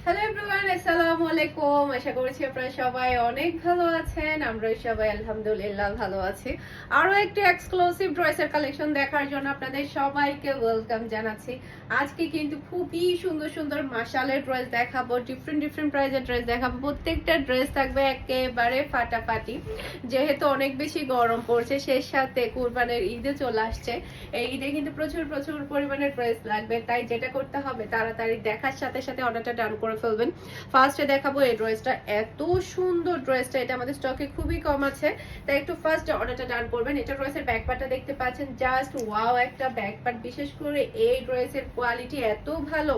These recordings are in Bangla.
হ্যালো এভরিওয়ান, আসসালামু আলাইকুম। আশা করছি আপনারা সবাই অনেক ভালো আছেন। আমরা সবাই আলহামদুলিল্লাহ ভালো আছি। আরো একটা এক্সক্লুসিভ ড্রেসের কালেকশন দেখার জন্য আপনাদের সবাইকে ওয়েলকাম জানাচ্ছি। আজকে কিন্তু খুবই সুন্দর সুন্দর মাশালের ড্রেস দেখাবো, ডিফারেন্ট প্রাইজের ড্রেস দেখাবো। প্রত্যেকটা ড্রেস থাকবে একেবারে ফাটাফাটি। যেহেতু অনেক বেশি গরম পড়ছে, সেই সাথে কুরবানের ঈদে চলে আসছে। এই ঈদে কিন্তু প্রচুর পরিমাণের ড্রেস লাগবে, তাই যেটা করতে হবে তাড়াতাড়ি দেখার সাথে সাথে অর্ডারটা ডান করে ফেলবেন। ফার্স্টে দেখাবো এই ড্রেসটা, এত সুন্দর ড্রেসটা, এটা আমাদের স্টকে খুবই কম আছে, তাই একটু ফার্স্ট অর্ডারটা ডান করবেন। এটা ড্রেসের ব্যাক পার্টটা দেখতে পাচ্ছেন, জাস্ট ওয়াও একটা ব্যাক পার্ট। বিশেষ করে এই ড্রেসের কোয়ালিটি এত ভালো,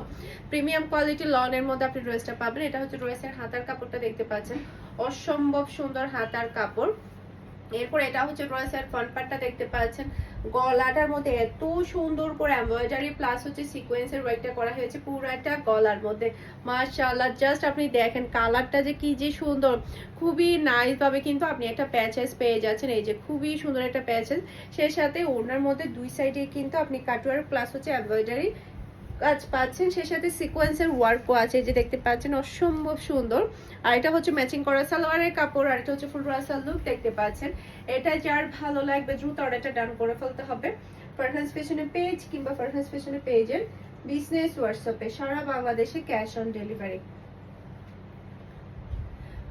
প্রিমিয়াম কোয়ালিটি লনের মধ্যে আপনি ড্রেসটা পাবেন। এটা হচ্ছে ড্রেসের হাতার কাপড়টা দেখতে পাচ্ছেন, অসম্ভব সুন্দর হাতার কাপড়। এরপর এটা হচ্ছে ড্রেসের ফ্রন্ট পার্টটা দেখতে পাচ্ছেন, গলাটার মধ্যে এত সুন্দর করে এমব্রয়ডারি প্লাস হচ্ছে সিকোয়েন্সের ওয়ার্কটা করা হয়েছে পুরাটা গলার মধ্যে। মাশাআল্লাহ, জাস্ট আপনি দেখেন কালারটা যে কি যে সুন্দর, খুবই নাইস ভাবে কিন্তু আপনি একটা প্যাচেস পেয়ে যাচ্ছেন। এই যে খুবই সুন্দর একটা প্যাচেস, সেই সাথে ওড়নার মধ্যে দুই সাইডে কিন্তু আপনি কাটওয়ার্ক প্লাস হচ্ছে এমব্রয়ডারি কাজ পাচ্ছেন, সেই সাথে সিকোয়েন্সের ওয়ার্কও আছে, যে দেখতে পাচ্ছেন অসম্ভব সুন্দর। আর এটা হচ্ছে ম্যাচিং করা সালোয়ারের কাপড়, আর এটা হচ্ছে ফুল রাসাল লুক দেখতে পাচ্ছেন। এটা যার ভালো লাগবে দ্রুত অর্ডারটা ডান করে ফেলতে হবে। ফারহানাস ফ্যাশনের পেজ কিংবা ফারহানাস ফ্যাশনের পেজের বিজনেস হোয়াটসঅ্যাপে সারা বাংলাদেশে ক্যাশ অন ডেলিভারি।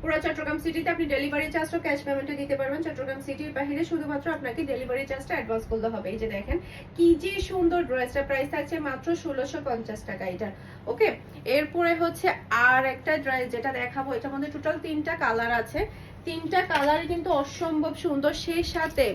পুরো চট্টগ্রাম সিটিতে আপনি ডেলিভারি চার্জও ক্যাশ পেমেন্টে দিতে পারবেন। চট্টগ্রাম সিটির বাইরে শুধুমাত্র আপনাকে ডেলিভারি চার্জটা অ্যাডভান্স করতে হবে। এই যে দেখেন কি যে সুন্দর ড্রেসটা, প্রাইস থাকছে মাত্র 1650 টাকা এটা। ওকে, এরপরে হচ্ছে আর একটা ড্রেস যেটা দেখাবো, এটার মধ্যে টোটাল 3টা কালার আছে। 3টা কালারই কিন্তু অসম্ভব সুন্দর, সেই সাথে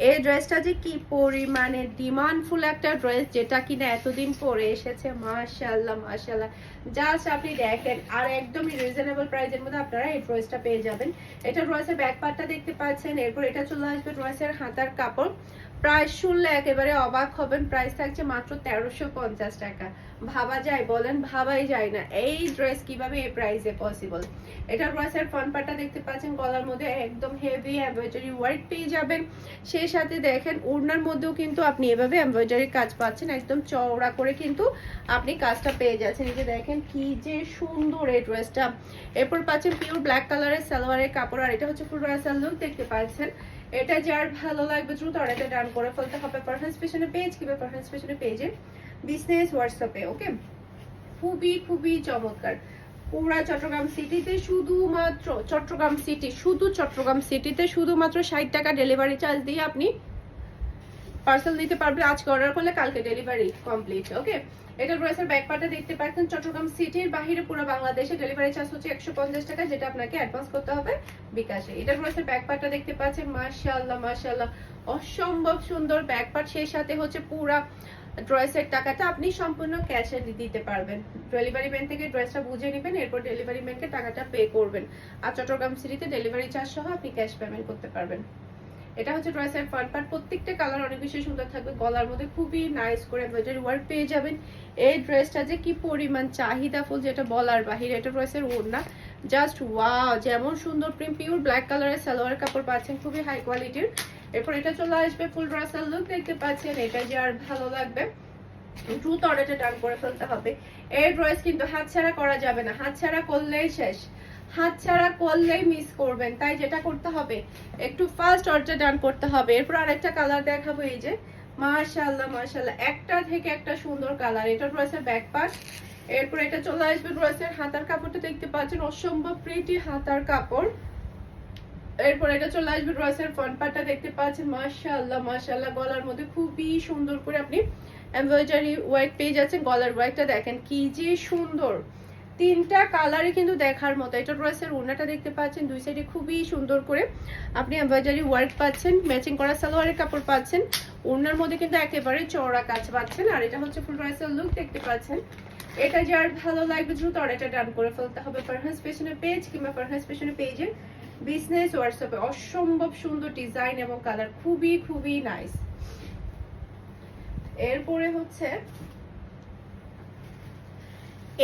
এই ড্রেসটা যে কি পরিমাণে ডিমান্ডফুল একটা ড্রেস, যেটা কিনা এতদিন পরে এসেছে। মাশাআল্লাহ মাশাআল্লাহ, জাস্ট আপনি দেখেন, আর একদমই রিজনেবল প্রাইসের মধ্যে আপনারা এই ড্রেসটা পেয়ে যাবেন। এটা ড্রেসের ব্যাক পার্টটা দেখতে পাচ্ছেন। এরপর এটা চলে আসবে ড্রেসের হাতার কাপড়। প্রাইস শুনলে একেবারে অবাক হবেন, প্রাইস থাকছে মাত্র 1350 টাকা। ভাবা যায়? বলেন, ভাবাই যায় না এই ড্রেস কিভাবে এই প্রাইসে পসিবল। এটা ড্রেসের ফ্রন্ট পার্টটা দেখতে পাচ্ছেন, গলার মধ্যে একদম হেভি এমব্রয়ডারি ওয়ার্ক পেয়ে যাবেন। সেই সাথে দেখেন ওড়নার মধ্যেও কিন্তু আপনি এভাবে এমব্রয়ডারি কাজ পাচ্ছেন, একদম চওড়া করে কিন্তু আপনি কাজটা পেয়ে যাচ্ছেন। এই যে দেখেন কি যে সুন্দর এই ড্রেসটা। এরপর পাচ্ছেন পিওর ব্ল্যাক কালারের সালোয়ারের কাপড়, আর এটা হচ্ছে ফুল রাসাল লুক দেখতে পাচ্ছেন। এটা যার ভালো লাগবে দ্রুত অর্ডারটা ডান করে ফেলতে হবে। ফারহানাস ফ্যাশনের পেজ কিংবা ফারহানাস ফ্যাশনের পেজে বিজনেস হোয়াটসঅ্যাপে। ওকে, খুবই চমৎকার। পুরা চট্টগ্রাম সিটিতে শুধুমাত্র চট্টগ্রাম সিটিতে শুধুমাত্র 60 টাকা ডেলিভারি চার্জ দিয়ে আপনি পার্সেল দিতে পারবেন। আজকে অর্ডার করলে কালকে ডেলিভারি কমপ্লিট। ওকে, এটা ড্রেসের ব্যাক পার্টটা দেখতে পাচ্ছেন, চট্টগ্রাম সিটির বাইরে পুরো বাংলাদেশে ডেলিভারি চার্জ হচ্ছে 150 টাকা, যেটা আপনাকে অ্যাডভান্স করতে হবে বিকাশে। এটা ড্রেসের ব্যাক পার্টটা দেখতে পাচ্ছেন, মাশাআল্লাহ মাশাআল্লাহ, অসম্ভব সুন্দর ব্যাক পার্ট। সেই সাথে হচ্ছে পুরা ড্রেসের টাকাটা আপনি সম্পূর্ণ ক্যাশে দিতে পারবেন। ডেলিভারি ম্যান থেকে ড্রেসটা বুঝে নেবেন, এরপর ডেলিভারি ম্যানকে টাকাটা পে করবেন। আর চট্টগ্রাম সিটিতে ডেলিভারি চার্জ সহ আপনি ক্যাশ পেমেন্ট করতে পারবেন। এটা হচ্ছে ড্রেসের ফ্রন্ট পার্ট, প্রত্যেকটা কালার অনেক বেশি সুন্দর থাকবে। গলার মধ্যে খুবই নাইস করে এমব্রয়ডারি ওয়ার্ক পেয়ে যাবেন। এই ড্রেসটা যে কি পরিমাণ চাহিদাফুল, যেটা বলার বাহিরে। এটা ড্রেসের ওড়না, জাস্ট ওয়াও, যেমন সুন্দর প্রিন্ট, পিওর ব্ল্যাক কালারের সালোয়ার কাপড় পাচ্ছেন, খুবই হাই কোয়ালিটির। এরপর এটা চলে আসবে ফুল রাসাল লুক দেখতে পাচ্ছেন। এটা যে আর ভালো লাগবে দ্রুত অর্ডারটা ডান করে ফেলতে হবে। এই ড্রেস কিন্তু হাতছাড়া করা যাবে না, হাতছাড়া করলেই শেষ, হাতছাড়া করলেই মিস করবেন। তাই যেটা করতে হবে একটু ফাস্ট অর্ডার ডান করতে হবে। এরপর আরেকটা কালার দেখাবো, এই যে মাশাআল্লাহ মাশাআল্লাহ, একটা থেকে একটা সুন্দর কালার। এটা ড্রেসের ব্যাক পার্ট। এরপর এটা চলে আসবে ড্রেসের হাতার কাপড়টা দেখতে পাচ্ছেন, অসম্ভব প্রিটি হাতার কাপড়। এরপর এটা চলে আসবে ড্রেসের ফ্রন্ট পার্টটা দেখতে পাচ্ছেন, মাশাআল্লাহ মাশাআল্লাহ, গলার মধ্যে খুবই সুন্দর করে আপনি এমব্রয়ডারি ওয়ার্ক পেয়ে যাচ্ছেন। গলার ওয়ার্কটা দেখেন কি যে সুন্দর, 3টা কালারই কিন্তু দেখার মতো। এটা ড্রেসের ওড়নাটা দেখতে পাচ্ছেন, দুই সাইডে খুবই সুন্দর করে আপনি এমব্রয়ডারি ওয়ার্ক পাচ্ছেন, ম্যাচিং করা সালোয়ারের কাপড় পাচ্ছেন। ওড়নার মধ্যে কিন্তু একেবারে চওড়া কাজ পাচ্ছেন। আর এটা হচ্ছে ফুল ড্রেসের লুক দেখতে পাচ্ছেন। এটা যার ভালো লাগবে দ্রুত অর্ডারটা ডান করে ফেলতে হবে। ফারহানাস ফ্যাশনের পেজ কিংবা ফারহানাস ফ্যাশনের পেজে বিজনেস হোয়াটসঅ্যাপে। অসম্ভব সুন্দর ডিজাইন এবং কালার, খুবই নাইস। এরপরে হচ্ছে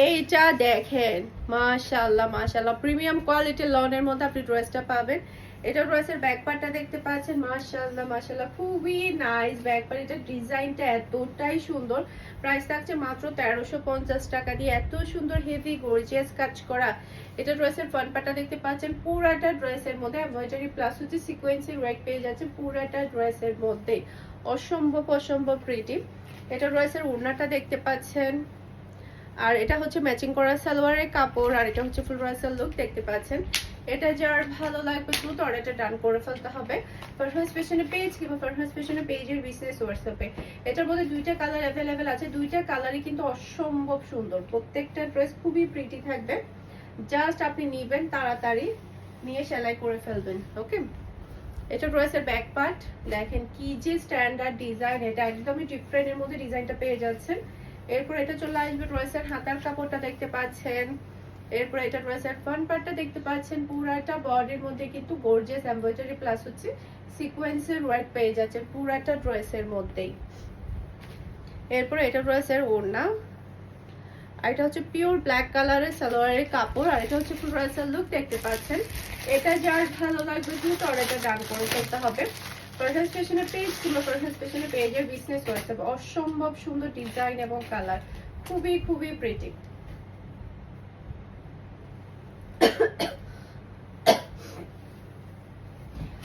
এইটা দেখেন, মাশাআল্লাহ মাশাআল্লাহ, প্রিমিয়াম কোয়ালিটির লনের মধ্যে আপনি ড্রেসটা পাবেন। এটা ড্রেসের ব্যাক পার্টটা দেখতে পাচ্ছেন, মাশাআল্লাহ মাশাআল্লাহ খুবই নাইস ব্যাক পার্ট। এটা ডিজাইনটা এতটাই সুন্দর। প্রাইস থাকছে মাত্র 1350 টাকা দিয়ে। এত সুন্দর হেভি গর্জিয়াস কাজ করা। এটা ড্রেসের ফ্রন্ট পার্টটা দেখতে পাচ্ছেন, পুরাটা ড্রেসের মধ্যে এমব্রয়ডারি প্লাস হচ্ছে সিকোয়েন্সি ওয়ার্ক পেয়ে যাচ্ছে পুরাটা ড্রেসের মধ্যে। অসম্ভব অসম্ভব প্রিটি। এটা ড্রেসের ওড়নাটা দেখতে পাচ্ছেন, আর এটা হচ্ছে ম্যাচিং করা সালোয়ারের কাপড়, আর এটা হচ্ছে ফুল ড্রেসের লুক দেখতে পাচ্ছেন। এটা যার ভালো লাগবে দ্রুত অর্ডারটা ডান করে ফেলতে হবে ফারহানাস ফ্যাশনের পেজ কিংবা ফারহানাস ফ্যাশনের পেজের বিজনেস হোয়াটসঅ্যাপে। এটার মধ্যে দুইটা কালার অ্যাভেলেবেল আছে, দুইটা কালারই কিন্তু অসম্ভব সুন্দর। প্রত্যেকটা ড্রেস খুবই প্রিটি থাকবে। জাস্ট আপনি নিবেন, তাড়াতাড়ি নিয়ে সেলাই করে ফেলবেন। ওকে, এটা ড্রেসের ব্যাক পার্ট দেখেন কি যে স্ট্যান্ডার্ড ডিজাইন, এটা একদমই ডিফারেন্টের মধ্যে ডিজাইনটা পেয়ে যাচ্ছেন। এরপর এটা চলে আসবে ড্রেসের হাতার কাপড়টা দেখতে পাচ্ছেন। এরপর এটা ড্রেসের ফ্রন্ট পার্টটা দেখতে পাচ্ছেন, পুরাটা বডির মধ্যে কিন্তু গর্জিয়াস এমব্রয়ডারি প্লাস হচ্ছে সিকোয়েন্সের ওয়ার্ক পেয়ে যাচ্ছে পুরাটা ড্রেসের মধ্যেই। এরপর এটা ড্রেসের ওড়না, আর এটা হচ্ছে পিওর ব্ল্যাক কালারের সালোয়ারের কাপড়, আর এটা হচ্ছে ফুল ড্রেসের লুক দেখতে পাচ্ছেন। এটা যার ভালো লাগবে দ্রুত অর্ডারটা ডান করে ফেলতে হবে ফারহানাস ফ্যাশনের পেজ কিংবা ফারহানাস ফ্যাশনের পেজের বিজনেস হোয়াটসঅ্যাপ। অসম্ভব সুন্দর ডিজাইন এবং কালার, খুবই খুবই প্রিটি।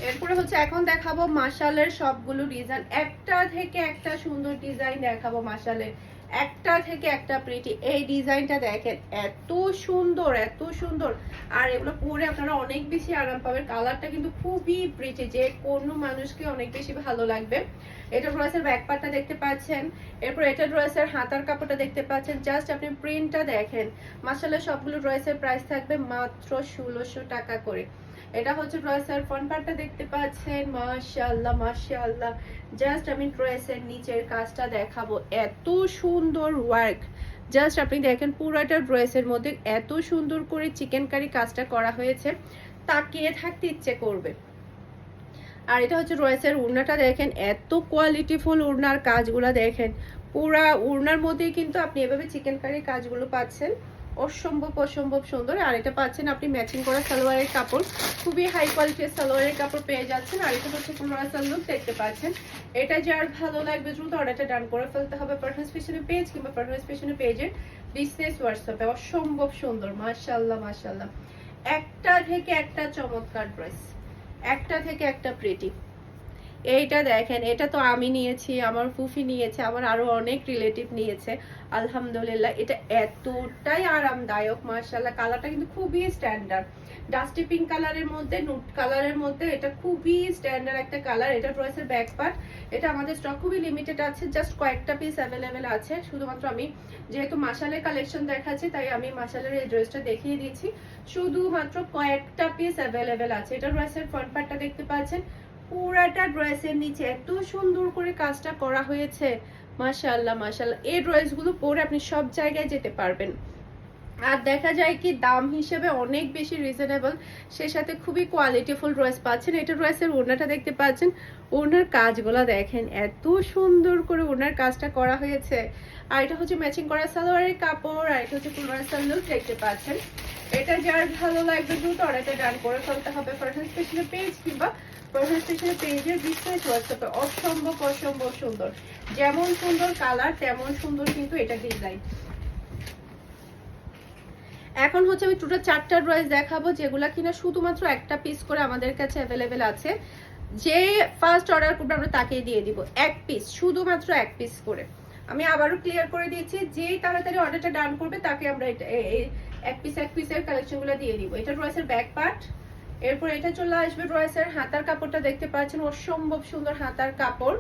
এরপরে হচ্ছে এখন দেখাবো মাশালের সবগুলো ডিজাইন, একটা থেকে একটা সুন্দর ডিজাইন দেখাবো মাশালের, একটা থেকে একটা প্রিটি। এই ডিজাইনটা দেখেন এত সুন্দর এত সুন্দর, আর এগুলো পরে আপনারা অনেক বেশি আরাম পাবেন। কালারটা কিন্তু খুবই প্রিটি, যে কোনো মানুষকে অনেক বেশি ভালো লাগবে। এটা ড্রেসের ব্যাক পার্টটা দেখতে পাচ্ছেন। এরপর এটা ড্রেসের হাতার কাপড়টা দেখতে পাচ্ছেন। জাস্ট আপনি প্রিন্টটা দেখেন। মাশাআল্লাহ সবগুলো ড্রেসের প্রাইস থাকবে মাত্র 1600 টাকা করে। এটা হচ্ছে ড্রেসের ফ্রন্ট পার্টটা দেখতে পাচ্ছেন, মাশাআল্লাহ মাশাআল্লাহ। জাস্ট আমি ড্রেসের নিচের কাজটা দেখাবো, এত সুন্দর ওয়ার্ক। জাস্ট আপনি দেখেন পুরাটা ড্রেসের মধ্যে এত সুন্দর করে চিকেন কারি কাজটা করা হয়েছে, তাকিয়ে থাকতে ইচ্ছে করবে। আর এটা হচ্ছে ড্রেসের ওড়নাটা দেখেন, এত কোয়ালিটিফুল ওড়নার কাজগুলো দেখেন। পুরা ওড়নার মধ্যেই কিন্তু আপনি এভাবে চিকেন কারি কাজগুলো পাচ্ছেন, অসম্ভব অসম্ভব সুন্দর। আর এটা পাচ্ছেন আপনি ম্যাচিং করা সালোয়ারের কাপড়, খুবই হাই কোয়ালিটির সালোয়ারের কাপড় পেয়ে যাচ্ছেন। আর এটা হচ্ছে ফুল ড্রেসের লুক দেখতে পাচ্ছেন। এটা যার ভালো লাগবে দ্রুত অর্ডারটা ডান করে ফেলতে হবে ফারহানাস ফ্যাশনের পেজ কিংবা ফারহানাস ফ্যাশনের পেজের বিজনেস হোয়াটসঅ্যাপে। অসম্ভব সুন্দর, মাশাআল্লাহ মাশাআল্লাহ। একটা থেকে একটা চমৎকার ড্রেস, একটা থেকে একটা প্রিটি। এইটা দেখেন, এটা তো আমি নিয়েছি, আমার ফুফি নিয়েছে, আমার আরো অনেক রিলেটিভ নিয়েছে। আলহামদুলিল্লাহ এটা এতটাই আরামদায়ক মাশাআল্লাহ। কালারটা কিন্তু খুবই স্ট্যান্ডার্ড, ডাস্টি পিঙ্ক কালারের মধ্যে নুট কালারের মধ্যে, এটা খুবই স্ট্যান্ডার্ড একটা কালার। এটা ড্রেসের ব্যাক পার্ট, এটা আমাদের স্টক খুবই লিমিটেড আছে, জাস্ট কয়েকটা পিস অ্যাভেলেবেল আছে। শুধুমাত্র আমি যেহেতু মাশালের কালেকশন দেখাচ্ছি, তাই আমি মাশালের এই ড্রেসটা দেখিয়ে দিয়েছি। শুধুমাত্র কয়েকটা পিস অ্যাভেলেবেল আছে। এটা ড্রেসের ফ্রন্ট পার্টটা দেখতে পাচ্ছেন, পুরাটা ড্রেসের নিচে এত সুন্দর করে কাজটা করা হয়েছে, মাশাআল্লাহ মাশাআল্লাহ। এই ড্রেসগুলো পরে আপনি সব জায়গায় যেতে পারবেন। আর দেখা যায় কি দাম হিসেবে অনেক বেশি রিজনেবল, সে সাথে খুবই কোয়ালিটিফুল ড্রেস পাচ্ছেন। এটা ড্রেসের ওড়নাটা দেখতে পাচ্ছেন, ওড়নার কাজগুলো দেখেন এত সুন্দর করে ওড়নার কাজটা করা হয়েছে। আর এটা হচ্ছে ম্যাচিং করা সালোয়ারের কাপড়, আর এটা হচ্ছে ফুল ড্রেসের লুক দেখতে পাচ্ছেন। এটা যার ভালো লাগবে দ্রুত অর্ডারটা ডান করে ফেলতে হবে ফারহানাস ফ্যাশনের পেজ কিংবা ফারহানাস ফ্যাশনের পেজের বিজনেস হোয়াটসঅ্যাপে। অসম্ভব অসম্ভব সুন্দর, যেমন সুন্দর কালার তেমন সুন্দর কিন্তু এটা ডিজাইন। এখন হচ্ছে আমি টোটাল 4টা ড্রেস দেখাবো, যেগুলা কিনা শুধুমাত্র একটা পিস করে আমাদের কাছে অ্যাভেলেবেল আছে। যে ফার্স্ট অর্ডার করবে আমরা তাকেই দিয়ে দিব এক পিস, শুধুমাত্র এক পিস করে। আমি আবারও ক্লিয়ার করে দিচ্ছি, যে তাড়াতাড়ি অর্ডারটা ডান করবে তাকে আমরা এক পিসের কালেকশনগুলো দিয়ে দিব। এটা ড্রেসের ব্যাক পার্ট। এরপর এটা চলে আসবে ড্রেসের হাতার কাপড়টা দেখতে পাচ্ছেন, অসম্ভব সুন্দর হাতার কাপড়।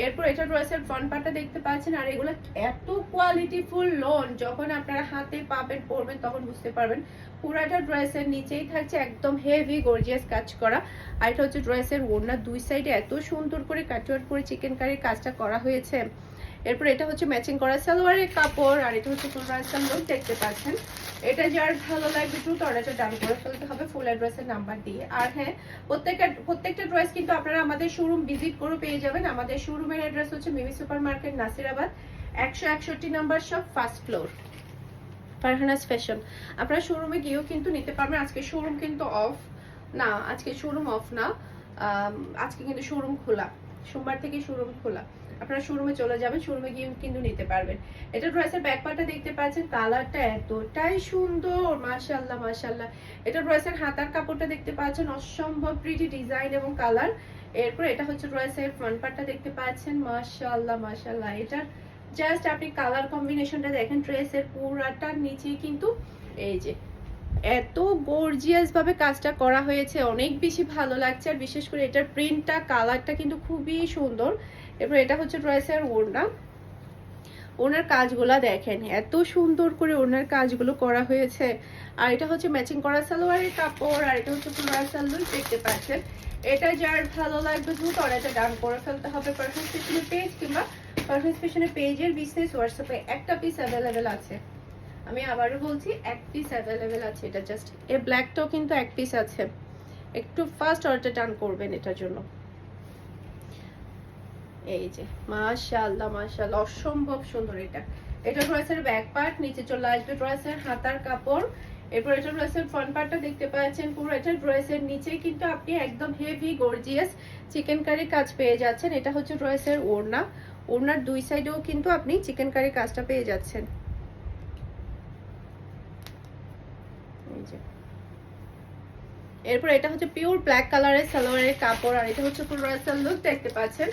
এরপর এটা ড্রেসের ফ্রন্ট পার্টটা দেখতে পাচ্ছেন। আর এগুলো এত কোয়ালিটিফুল লোন, যখন আপনারা হাতে পাবেন পরবেন তখন বুঝতে পারবেন। পুরাটা ড্রেসের নিচেই থাকছে একদম হেভি গর্জিয়াস কাজ করা। আর এটা হচ্ছে ড্রেসের ওড়না, দুই সাইডে এত সুন্দর করে কাটওয়ার্ক করে চিকেন কারির কাজটা করা হয়েছে। এরপর এটা হচ্ছে ম্যাচিং করা সালোয়ারের কাপড়, আর এটা হচ্ছে ফুল ড্রেসের লুক দেখতে পাচ্ছেন। এটা যার ভালো লাগবে দ্রুত অর্ডারটা ডান করে ফেলতে হবে ফুল অ্যাড্রেসের নাম্বার দিয়ে। আর হ্যাঁ, প্রত্যেকটা ড্রেস কিন্তু আপনারা আমাদের শোরুম ভিজিট করে পেয়ে যাবেন। আমাদের শোরুমের অ্যাড্রেস হচ্ছে Mimi super market, Nasirabad 161 number shop, first floor, Farhana's fashion. আপনারা শোরুমে গিয়েও কিন্তু নিতে পারবেন। আজকে শোরুম কিন্তু অফ, না, আজকে শোরুম অফ না, আজকে কিন্তু শোরুম খোলা, সোমবার থেকে শোরুম খোলা। আপনারা শোরুমে চলে যাবেন, শোরুমে গিয়ে কিন্তু নিতে পারবেন। এটা ড্রেসের ব্যাক পার্টটা দেখতে পাচ্ছেন, কালারটা এতটাই সুন্দর, মাশাআল্লাহ মাশাআল্লাহ। এটা ড্রেসের হাতার কাপড়টা দেখতে পাচ্ছেন, অসম্ভব প্রিটি ডিজাইন এবং কালার। এরপর এটা হচ্ছে ড্রেসের ফ্রন্ট পার্টটা দেখতে পাচ্ছেন, মাশাআল্লাহ মাশাআল্লাহ। এটা জাস্ট আপনি কালার কম্বিনেশনটা দেখেন, ড্রেসের পুরাটার নিচে কিন্তু এই যে এত গর্জিয়াস ভাবে কাজটা করা হয়েছে, অনেক বেশি ভালো লাগছে। আর বিশেষ করে এটার প্রিন্টটা, কালারটা কিন্তু খুবই সুন্দর। এরপর এটা হচ্ছে ড্রেসের ওড়না, ওনার কাজগুলা দেখেন, এত সুন্দর করে ওনার কাজগুলো করা হয়েছে। আর এটা হচ্ছে ম্যাচিং করা সালোয়ারের কাপড়, আর এটা হচ্ছে ফ্লোরাল সালোয়ার দেখতে পাচ্ছেন। এটা যার ভালো লাগবে দ্রুত অর্ডারটা ডান করে ফেলতে হবে। পারফেক্ট ফ্যাশনের পেজ কিংবা পারফেক্ট ফ্যাশনের পেজের বিজনেস হোয়াটসঅ্যাপে একটা পিস অ্যাভেলেবেল আছে। আমি আবারও বলছি, এক পিস অ্যাভেলেবেল আছে। এটা জাস্ট এই ব্ল্যাকটাও কিন্তু এক পিস আছে, একটু ফাস্ট অর্ডার ডান করবেন এটার জন্য। এই যে মাশাআল্লাহ মাশাআল্লাহ, অসম্ভব সুন্দর। এটা ড্রেসের ব্যাক পার্ট, নিচে চলে আসবে ড্রেসের হাতার কাপড়। এরপর এটা ড্রেসের ফ্রন্ট পার্টটা দেখতে পাচ্ছেন, পুরো এটা ড্রেসের নিচে কিন্তু আপনি একদম হেভি গর্জিয়াস চিকেন কারি কাজ পেয়ে যাচ্ছেন। এটা হচ্ছে ড্রেসের ওড়না, ওড়নার দুই সাইডেও কিন্তু আপনি চিকেন কারি কাজটা পেয়ে যাচ্ছেন। এরপর এটা হচ্ছে পিওর ব্ল্যাক কালারের সালোয়ারের কাপড়, আর এটা হচ্ছে ফ্লোরাল লুক দেখতে পাচ্ছেন।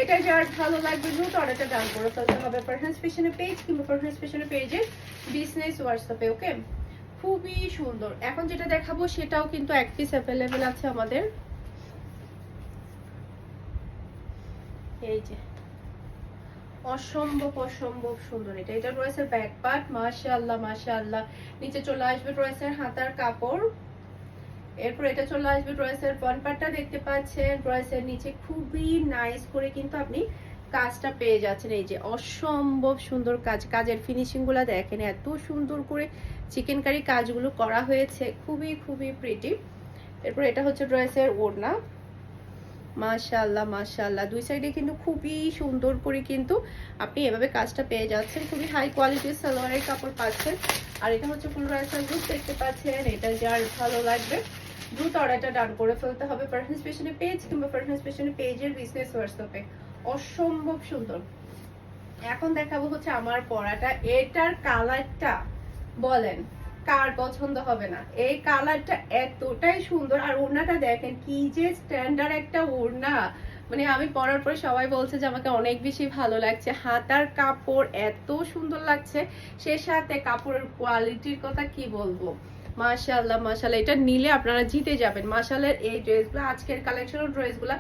এটা যার ভালো লাগবে দ্রুত অর্ডারটা ডান করে ফেলতে হবে পারফেক্ট ফ্যাশনের পেজ কিংবা পারফেক্ট ফ্যাশনের পেজের বিজনেস হোয়াটসঅ্যাপে। ওকে, খুবই সুন্দর। এখন যেটা দেখাবো সেটাও কিন্তু এক পিস অ্যাভেলেবেল আছে আমাদের। এই যে অসম্ভব অসম্ভব সুন্দর। এটা ড্রেসের ব্যাক পার্ট, মাশাআল্লাহ মাশাআল্লাহ। নিচে চলে আসবে ড্রেসের হাতার কাপড়। এরপর এটা চলে আসবে ড্রেসের ফ্রন্ট পার্টটা দেখতে পাচ্ছেন, ড্রেসের নিচে খুবই নাইস করে কিন্তু আপনি কাজটা পেয়ে যাচ্ছেন। এই যে অসম্ভব সুন্দর কাজ, কাজের ফিনিশিং গুলা দেখেন, এত সুন্দর করে চিকেন কারি কাজগুলো করা হয়েছে, খুবই খুবই প্রিটি। এরপর এটা হচ্ছে ড্রেসের ওড়না, মাশাআল্লাহ মাশাআল্লাহ। দুই সাইডে কিন্তু খুবই সুন্দর করে কিন্তু আপনি এভাবে কাজটা পেয়ে যাচ্ছেন, খুবই হাই কোয়ালিটির সালোয়ারের কাপড় পাচ্ছেন। আর এটা হচ্ছে ফুল রাইসাল লুক দেখতে পাচ্ছেন। এটা যার ভালো লাগবে দ্রুত অর্ডারটা ডান করে ফেলতে হবে পারফেক্ট ফ্যাশনের পেজ কিংবা পারফেক্ট ফ্যাশনের পেজের বিজনেস হোয়াটসঅ্যাপে। অসম্ভব সুন্দর। এখন দেখাবো হচ্ছে আমার পরাটা, এটার কালারটা বলেন কার পছন্দ হবে না। এই কালারটা এতটাই সুন্দর, আর ওড়নাটা দেখেন কি যে স্ট্যান্ডার্ড একটা ওড়না। মানে আমি পরার পরে সবাই বলছে যে আমাকে অনেক বেশি ভালো লাগছে। হাতার কাপড় এত সুন্দর লাগছে, সে সাথে কাপড়ের কোয়ালিটির কথা কি বলবো, মাশাআল্লাহ মাশাআল্লাহ। এটা নিলে আপনারা জিতে যাবেন। মাশাআল্লাহর এই ড্রেসগুলো, আজকের কালেকশনের ড্রেসগুলো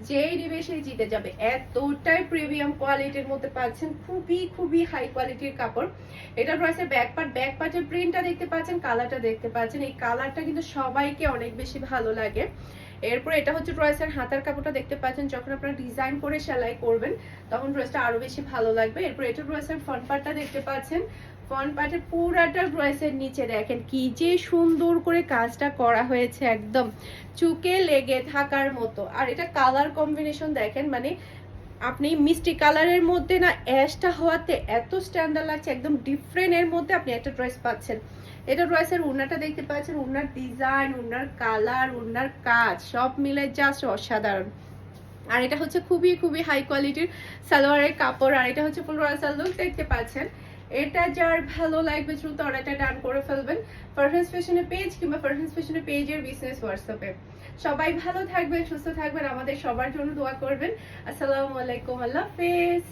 যেই নিবে সেই জিতে যাবে। এতটাই প্রিমিয়াম কোয়ালিটির মধ্যে পাচ্ছেন, খুবই খুবই হাই কোয়ালিটির কাপড়। এটা ড্রেসের ব্যাক পার্ট, ব্যাক পার্টের প্রিন্টটা দেখতে পাচ্ছেন, কালারটা দেখতে পাচ্ছেন। এই কালারটা কিন্তু সবাইকে অনেক বেশি ভালো লাগে। এরপর এটা হচ্ছে ড্রেসের হাতার কাপড়টা দেখতে পাচ্ছেন, যখন আপনারা ডিজাইন করে সেলাই করবেন তখন ড্রেসটা আরো বেশি ভালো লাগবে। এরপর এটা ড্রেসের ফ্রন্ট পার্টটা দেখতে পাচ্ছেন, ফ্রন্ট পার্টের পুরাটা ড্রেসের নিচে দেখেন কি যে সুন্দর করে কাজটা করা হয়েছে, একদম চুকে লেগে থাকার মতো। আর এটা কালার কম্বিনেশন দেখেন, মানে আপনি মিষ্টি কালারের মধ্যে না অ্যাশটা হওয়াতে এত স্ট্যান্ডার্ড লাগছে, একদম ডিফারেন্ট এর মধ্যে আপনি একটা ড্রেস পাচ্ছেন। এটা ড্রেসের ওড়নাটা দেখতে পাচ্ছেন, ওড়নার ডিজাইন, ওড়নার কালার, ওড়নার কাজ সব মিলে জাস্ট অসাধারণ। আর এটা হচ্ছে খুবই খুবই হাই কোয়ালিটির সালোয়ারের কাপড়, আর এটা হচ্ছে ফুল রাসাল লুক দেখতে পাচ্ছেন। এটা যার ভালো লাগবে দ্রুত অর্ডারটা ডান করে ফেলবেন পারফেক্ট ফ্যাশনের পেজ কিংবা পারফেক্ট ফ্যাশনের পেজের বিজনেস হোয়াটসঅ্যাপে। সবাই ভালো থাকবেন, সুস্থ থাকবেন, আমাদের সবার জন্য দোয়া করবেন। আসসালামু আলাইকুম, আল্লাহ হাফেজ।